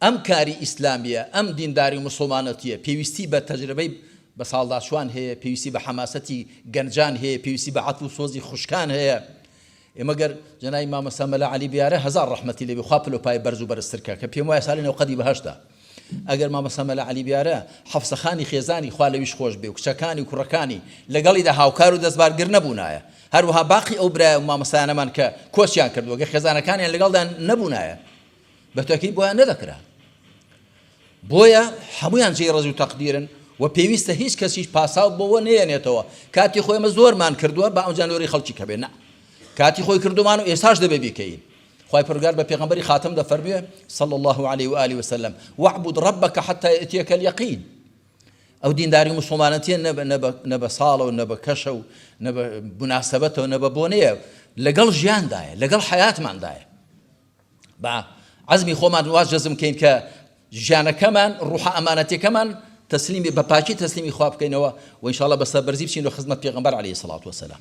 ئەم کاری ئیسلامیە ئەم دینداری مسلمانەتیە پێویستی بە تەجربەی بە ساڵداشوان هەیە پێویستی بە حەماسەتی گەنجان هەیە پێویستی بە عەتف و سۆزی خوشکان هەیە ئێمە گەر جەنابی مامۆستا مەلا عەلی بیارە هەزار ڕەحمەتی لێبێ خوا پلۆپای بەرز و بەرزترکە کە پێم وایە ساڵی نەوقەدی بەهەشتا ئەگەر مامۆستا مەلا عەلی بیارە حەفسەخانی خێزانی خوا لەویش خۆش بێ و کچەکانی و کوڕەکانی لەگەڵیدا هاوکار و دەستبارگر نەبوونایە هەروەها باقی ئەو برایە و مامۆستایانەمان کە کۆچیان کردووە گە خێزانەکانیان لەگەڵدا نەبوونایە بەتاکید بۆیان نەدەکرا بۆیە هەمویان جێی ڕەز و تەقدیرن و پێویستە هیچ کەسیش پاساو بۆەوە نێنێتەوە کاتی خۆی ئەمە زۆرمان کردووە بە ئەوجان لۆری خەڵکی کە بێ کاتی خۆی کردومان و ئێستاش دەبێ بیکەین خوای پەروەردگار بە پێغەمبەری خاتم دەفەرموێ صلى الله عليه وآله وسلم واعبد ربك حتى يأتيك اليقين ئەو دینداری مسلمانەتیە نە بە ساڵە و نە بە کەشە و نە بە مناسەبەتەوە نە بە بۆنەیە لەگەڵ ژیاندایە لەگەڵ حەیاتماندایە بە عەزمی خۆمان واز جەزم بکەین کە ژیانەکەمان ڕوحە ئەمانەتەکەمان تسلیمی بە پاکی تسلیمی خوا بکەینەوە و ئینشاءالله بە سەربەرزی بچین و خزمەت پێغەمبەر عەلەیهی سەڵات وەسەلام